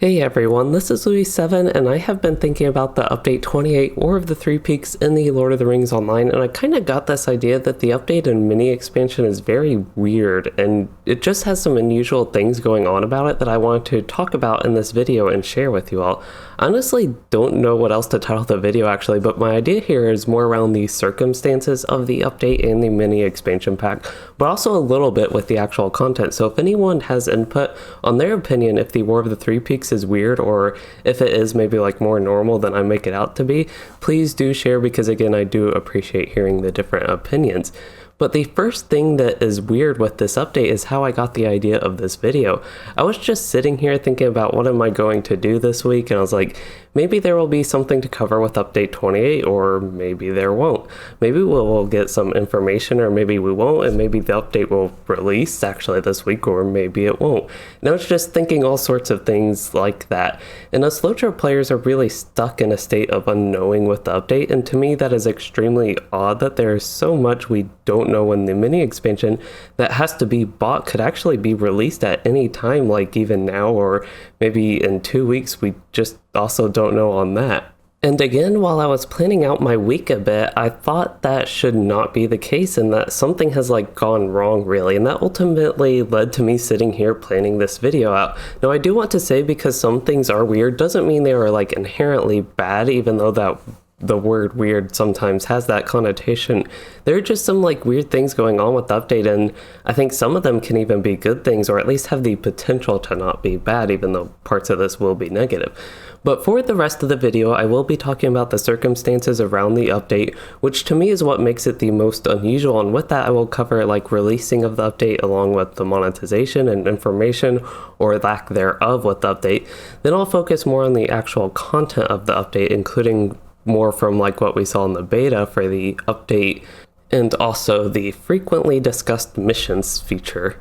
Hey everyone, this is Louis7, and I have been thinking about the update 28 War of the Three Peaks in the Lord of the Rings Online, and I kind of got this idea that the update and mini expansion is very weird, and it just has some unusual things going on about it that I wanted to talk about in this video and share with you all. I honestly don't know what else to title the video actually, but my idea here is more around the circumstances of the update and the mini expansion pack, but also a little bit with the actual content. So if anyone has input on their opinion if the War of the Three Peaks is weird, or if it is maybe like more normal than I make it out to be, please do share, because again, I do appreciate hearing the different opinions. But the first thing that is weird with this update is how I got the idea of this video. I was just sitting here thinking about what am I going to do this week, and I was like, maybe there will be something to cover with update 28, or maybe there won't. Maybe we'll get some information, or maybe we won't, and maybe the update will release actually this week, or maybe it won't. And I was just thinking all sorts of things like that. And us LOTRO players are really stuck in a state of unknowing with the update, and to me that is extremely odd that there is so much we don't know when the mini expansion that has to be bought could actually be released at any time, like even now, or maybe in 2 weeks. We just also don't know on that. And again, while I was planning out my week a bit, I thought that should not be the case, and that something has like gone wrong really, and that ultimately led to me sitting here planning this video out. Now I do want to say, because some things are weird doesn't mean they are like inherently bad, even though that the word weird sometimes has that connotation. There are just some like weird things going on with the update, and I think some of them can even be good things, or at least have the potential to not be bad, even though parts of this will be negative. But for the rest of the video, I will be talking about the circumstances around the update, which to me is what makes it the most unusual, and with that I will cover like releasing of the update along with the monetization and information, or lack thereof, with the update. Then I'll focus more on the actual content of the update, including more from like what we saw in the beta for the update, and also the frequently discussed missions feature.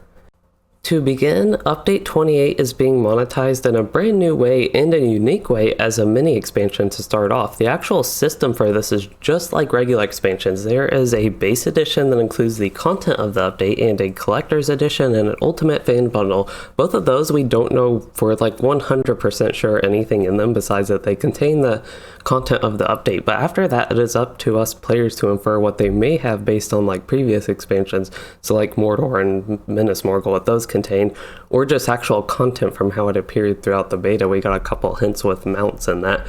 To begin, Update 28 is being monetized in a brand new way and a unique way as a mini expansion to start off. The actual system for this is just like regular expansions. There is a base edition that includes the content of the update, and a collector's edition and an ultimate fan bundle. Both of those we don't know for like 100% sure anything in them besides that they contain the content of the update, but after that it is up to us players to infer what they may have based on like previous expansions, so like Mordor and Minas Morgul, what those contain, or just actual content from how it appeared throughout the beta. We got a couple hints with mounts and that.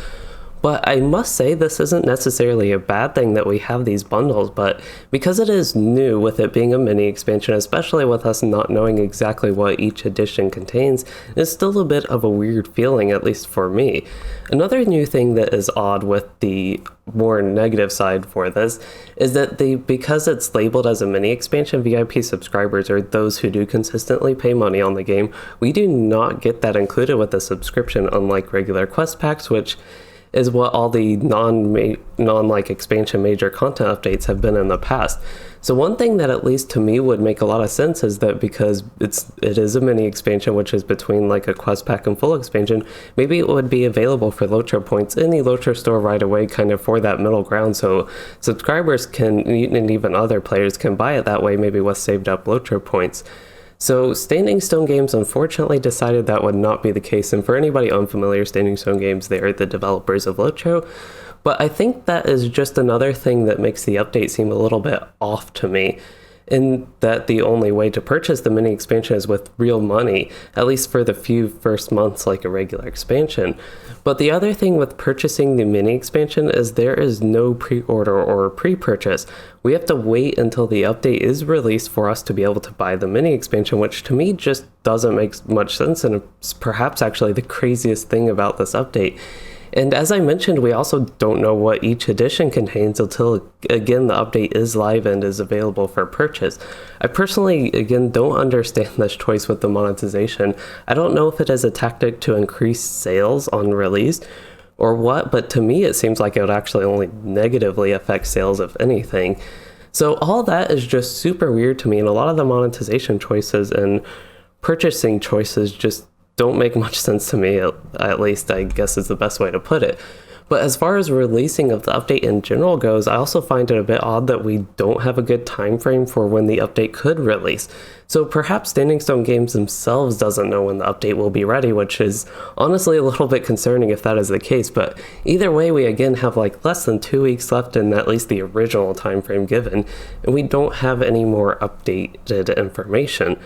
But I must say, this isn't necessarily a bad thing that we have these bundles, but because it is new, with it being a mini expansion, especially with us not knowing exactly what each edition contains, it's still a bit of a weird feeling, at least for me. Another new thing that is odd with the more negative side for this is that because it's labeled as a mini expansion, VIP subscribers, or those who do consistently pay money on the game, we do not get that included with the subscription, unlike regular quest packs, which is what all the non-like expansion major content updates have been in the past. So one thing that at least to me would make a lot of sense is that because it is a mini expansion, which is between like a quest pack and full expansion, maybe it would be available for LOTRO points in the LOTRO store right away, kind of for that middle ground, so subscribers can, and even other players can buy it that way, maybe with saved up LOTRO points. So Standing Stone Games unfortunately decided that would not be the case, and for anybody unfamiliar, Standing Stone Games, they are the developers of LOTRO. But I think that is just another thing that makes the update seem a little bit off to me, in that the only way to purchase the mini expansion is with real money, at least for the few first months like a regular expansion. But the other thing with purchasing the mini expansion is there is no pre-order or pre-purchase. We have to wait until the update is released for us to be able to buy the mini expansion, which to me just doesn't make much sense, and it's perhaps actually the craziest thing about this update. And as I mentioned, we also don't know what each edition contains until, again, the update is live and is available for purchase. I personally, again, don't understand this choice with the monetization. I don't know if it is a tactic to increase sales on release or what, but to me it seems like it would actually only negatively affect sales, if anything. So all that is just super weird to me, and a lot of the monetization choices and purchasing choices just don't make much sense to me, at least I guess is the best way to put it. But as far as releasing of the update in general goes, I also find it a bit odd that we don't have a good time frame for when the update could release. So perhaps Standing Stone Games themselves doesn't know when the update will be ready, which is honestly a little bit concerning if that is the case. But either way, we again have like less than 2 weeks left in at least the original time frame given, and we don't have any more updated information.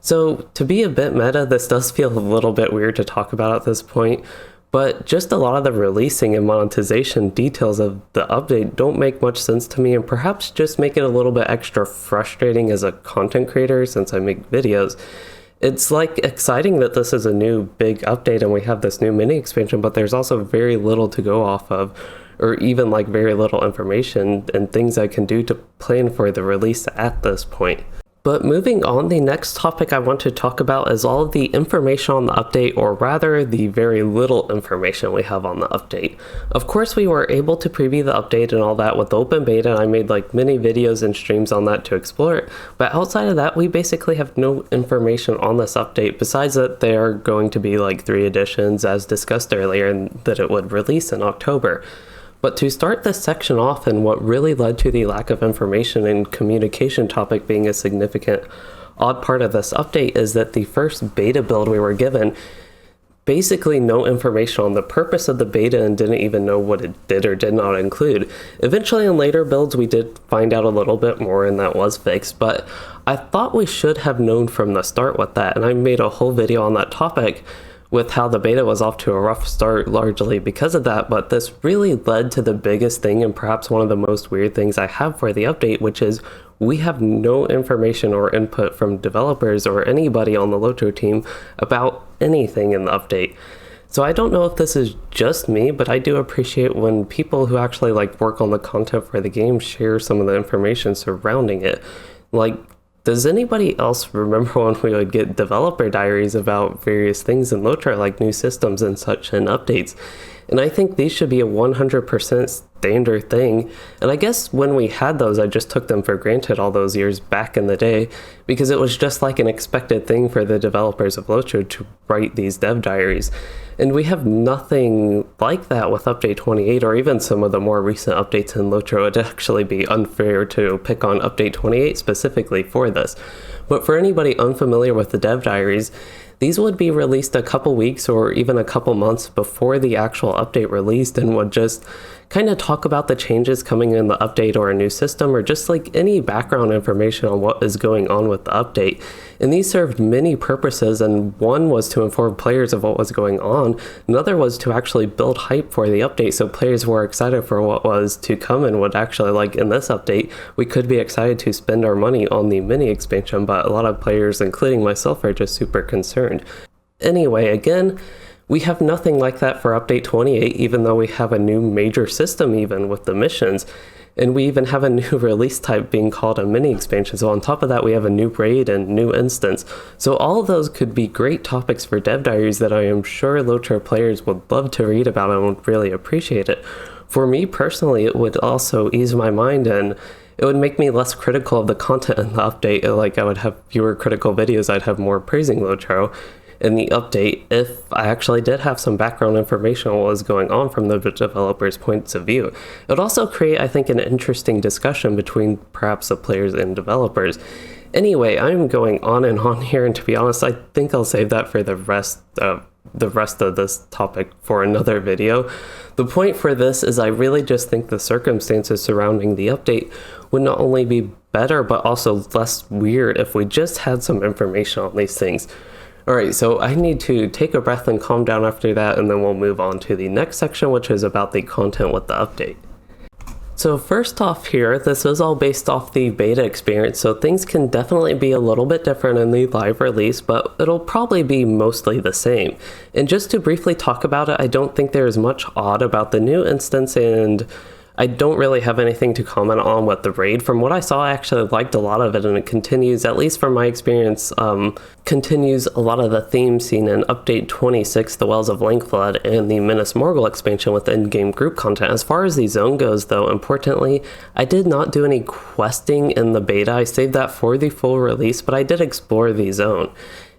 So to be a bit meta, this does feel a little bit weird to talk about at this point, but just a lot of the releasing and monetization details of the update don't make much sense to me, and perhaps just make it a little bit extra frustrating as a content creator since I make videos. It's like exciting that this is a new big update and we have this new mini expansion, but there's also very little to go off of, or even like very little information and things I can do to plan for the release at this point. But moving on, the next topic I want to talk about is all of the information on the update, or rather the very little information we have on the update. Of course, we were able to preview the update and all that with the open beta, and I made like many videos and streams on that to explore it. But outside of that, we basically have no information on this update, besides that there are going to be like 3 editions as discussed earlier, and that it would release in October. But to start this section off, and what really led to the lack of information and communication topic being a significant odd part of this update, is that the first beta build we were given basically no information on the purpose of the beta and didn't even know what it did or did not include. Eventually in later builds we did find out a little bit more, and that was fixed, but I thought we should have known from the start with that, and I made a whole video on that topic with how the beta was off to a rough start largely because of that. But this really led to the biggest thing, and perhaps one of the most weird things I have for the update, which is we have no information or input from developers or anybody on the LOTRO team about anything in the update. So I don't know if this is just me, but I do appreciate when people who actually like work on the content for the game share some of the information surrounding it. Like, does anybody else remember when we would get developer diaries about various things in LOTRO, like new systems and such and updates? And I think these should be a 100% standard thing. And I guess when we had those, I just took them for granted all those years back in the day, because it was just like an expected thing for the developers of LOTRO to write these dev diaries. And we have nothing like that with Update 28, or even some of the more recent updates in LOTRO. It'd actually be unfair to pick on Update 28 specifically for this. But for anybody unfamiliar with the dev diaries, these would be released a couple weeks or even a couple months before the actual update released, and would just kind of talk about the changes coming in the update or a new system, or just like any background information on what is going on with the update. And these served many purposes, and one was to inform players of what was going on. Another was to actually build hype for the update, so players were excited for what was to come, and would actually, like in this update, we could be excited to spend our money on the mini expansion, but a lot of players, including myself, are just super concerned. Anyway, again, we have nothing like that for Update 28, even though we have a new major system even with the missions. And we even have a new release type being called a mini expansion. So on top of that, we have a new raid and new instance. So all of those could be great topics for dev diaries that I am sure LOTRO players would love to read about and would really appreciate it. For me personally, it would also ease my mind, and it would make me less critical of the content in the update. Like, I would have fewer critical videos, I'd have more praising LOTRO in the update if I actually did have some background information on what was going on from the developers' points of view. It would also create, I think, an interesting discussion between perhaps the players and developers. Anyway, I'm going on and on here, and to be honest, I think I'll save that for the rest of this topic for another video. The point for this is I really just think the circumstances surrounding the update would not only be better, but also less weird if we just had some information on these things. Alright, so I need to take a breath and calm down after that, and then we'll move on to the next section, which is about the content with the update. So first off here, this is all based off the beta experience, so things can definitely be a little bit different in the live release, but it'll probably be mostly the same. And just to briefly talk about it, I don't think there is much odd about the new instance, and I don't really have anything to comment on with the raid. From what I saw, I actually liked a lot of it, and it continues, at least from my experience, continues a lot of the themes seen in Update 26, The Wells of Langflood, and the Minas Morgul expansion with in-game group content. As far as the zone goes, though, importantly, I did not do any questing in the beta. I saved that for the full release, but I did explore the zone.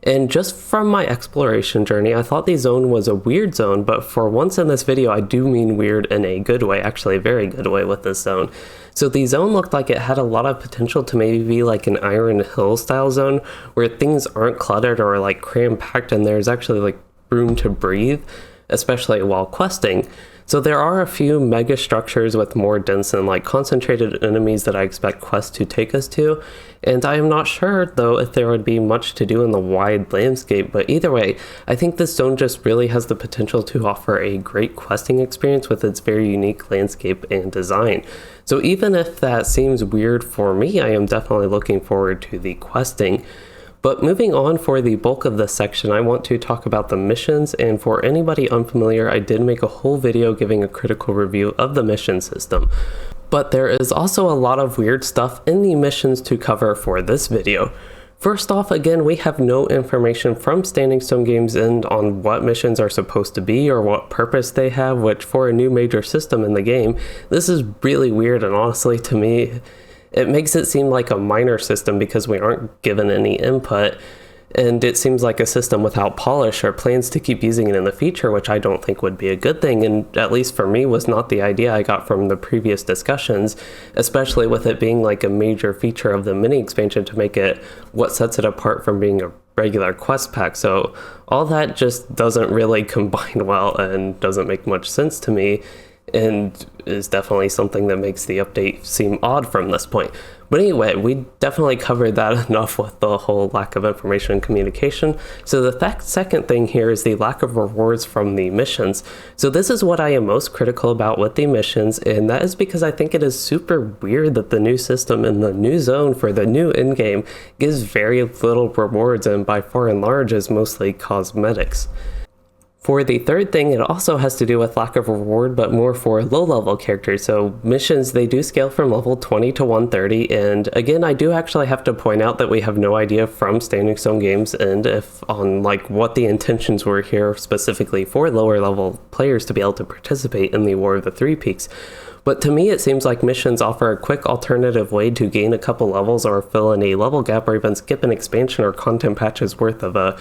And just from my exploration journey, I thought the zone was a weird zone, but for once in this video, I do mean weird in a good way, actually a very good way with this zone. So the zone looked like it had a lot of potential to maybe be like an Iron Hill style zone, where things aren't cluttered or like cram-packed and there's actually like room to breathe, especially while questing. So there are a few mega structures with more dense and like concentrated enemies that I expect quests to take us to, and I am not sure though if there would be much to do in the wide landscape, but either way, I think this zone just really has the potential to offer a great questing experience with its very unique landscape and design. So even if that seems weird for me, I am definitely looking forward to the questing. But moving on, for the bulk of this section, I want to talk about the missions, and for anybody unfamiliar, I did make a whole video giving a critical review of the mission system. But there is also a lot of weird stuff in the missions to cover for this video. First off, again, we have no information from Standing Stone Games End on what missions are supposed to be or what purpose they have, which for a new major system in the game, this is really weird, and honestly to me, it makes it seem like a minor system because we aren't given any input, and it seems like a system without polish or plans to keep using it in the future, which I don't think would be a good thing, and at least for me was not the idea I got from the previous discussions, especially with it being like a major feature of the mini expansion to make it what sets it apart from being a regular quest pack. So all that just doesn't really combine well and doesn't make much sense to me, and is definitely something that makes the update seem odd from this point. But anyway, we definitely covered that enough with the whole lack of information and communication. So the second thing here is the lack of rewards from the missions. So this is what I am most critical about with the missions, and that is because I think it is super weird that the new system in the new zone for the new endgame gives very little rewards, and by far and large is mostly cosmetics. For the third thing, it also has to do with lack of reward, but more for low-level characters. So missions, they do scale from level 20 to 130, and again, I do actually have to point out that we have no idea from Standing Stone Games End if on like what the intentions were here specifically for lower-level players to be able to participate in the War of the Three Peaks. But to me, it seems like missions offer a quick alternative way to gain a couple levels or fill in a level gap or even skip an expansion or content patches worth of a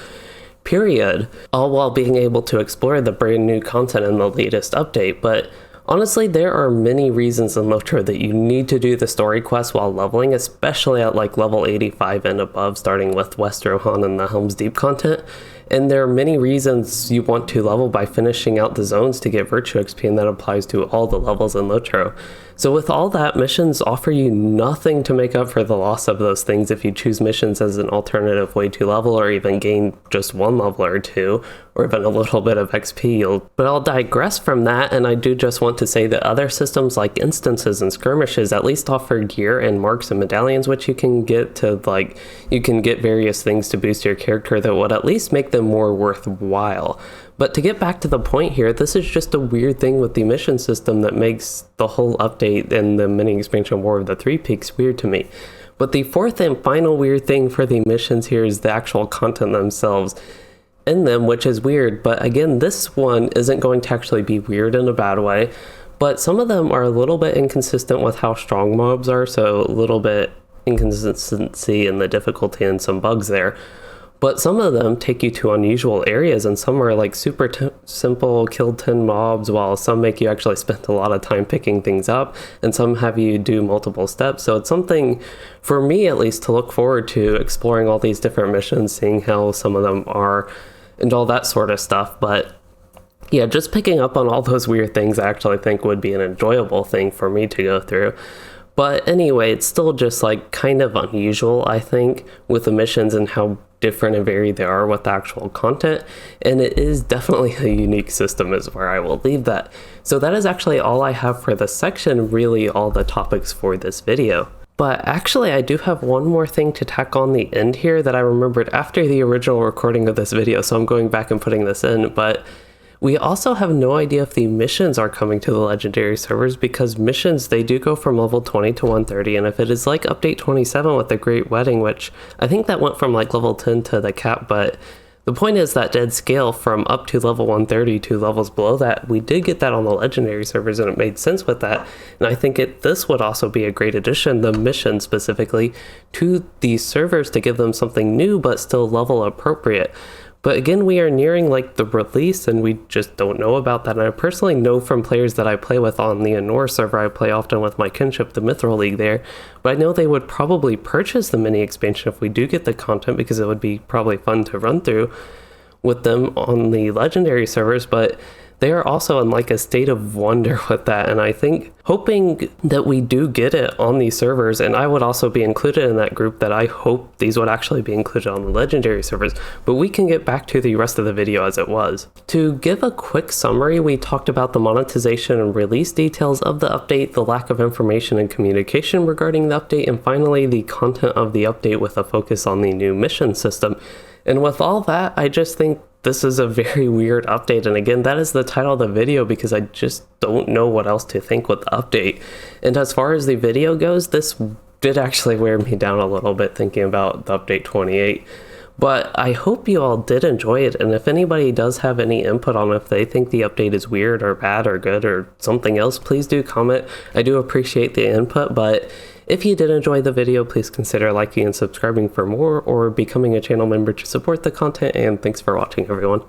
period, all while being able to explore the brand new content in the latest update. But honestly, there are many reasons in LOTRO that you need to do the story quest while leveling, especially at like level 85 and above, starting with West Rohan and the Helm's Deep content. And there are many reasons you want to level by finishing out the zones to get Virtue XP, and that applies to all the levels in LOTRO. So with all that, missions offer you nothing to make up for the loss of those things if you choose missions as an alternative way to level or even gain just one level or two, or even a little bit of XP. But I'll digress from that, and I do just want to say that other systems like instances and skirmishes at least offer gear and marks and medallions, which you can get to like, you can get various things to boost your character that would at least make them more worthwhile. But to get back to the point here, this is just a weird thing with the mission system that makes the whole update and the mini expansion War of the Three Peaks weird to me. But the fourth and final weird thing for the missions here is the actual content themselves in them, which is weird. But again, this one isn't going to actually be weird in a bad way, but some of them are a little bit inconsistent with how strong mobs are, so a little bit inconsistency in the difficulty and some bugs there. But some of them take you to unusual areas, and some are like super simple, kill 10 mobs, while some make you actually spend a lot of time picking things up, and some have you do multiple steps. So it's something, for me at least, to look forward to, exploring all these different missions, seeing how some of them are, and all that sort of stuff. But yeah, just picking up on all those weird things I actually think would be an enjoyable thing for me to go through. But anyway, it's still just like kind of unusual, I think, with the missions and how different and varied they are with the actual content, and it is definitely a unique system is where I will leave that. So that is actually all I have for this section, really all the topics for this video. But actually, I do have one more thing to tack on the end here that I remembered after the original recording of this video, so I'm going back and putting this in. But we also have no idea if the missions are coming to the legendary servers, because missions, they do go from level 20 to 130, and if it is like update 27 with the Great Wedding, which I think that went from like level 10 to the cap, but The point is that dead scale from up to level 130 to levels below that, we did get that on the legendary servers, and it made sense with that. And I think this would also be a great addition, the mission specifically, to these servers to give them something new but still level appropriate. But again, we are nearing like the release and we just don't know about that. And I personally know from players that I play with on the Anor server, I play often with my kinship, the Mithril League there, but I know they would probably purchase the mini expansion if we do get the content, because it would be probably fun to run through with them on the legendary servers. But they are also in like a state of wonder with that, and I think hoping that we do get it on these servers, and I would also be included in that group that I hope these would actually be included on the legendary servers. But we can get back to the rest of the video as it was. To give a quick summary, we talked about the monetization and release details of the update, the lack of information and communication regarding the update, and finally the content of the update with a focus on the new mission system. And with all that, I just think this is a very weird update, and again, that is the title of the video because I just don't know what else to think with the update. And as far as the video goes, this did actually wear me down a little bit thinking about the update 28. But I hope you all did enjoy it, and if anybody does have any input on if they think the update is weird or bad or good or something else, please do comment. I do appreciate the input, but if you did enjoy the video, please consider liking and subscribing for more or becoming a channel member to support the content, and thanks for watching, everyone.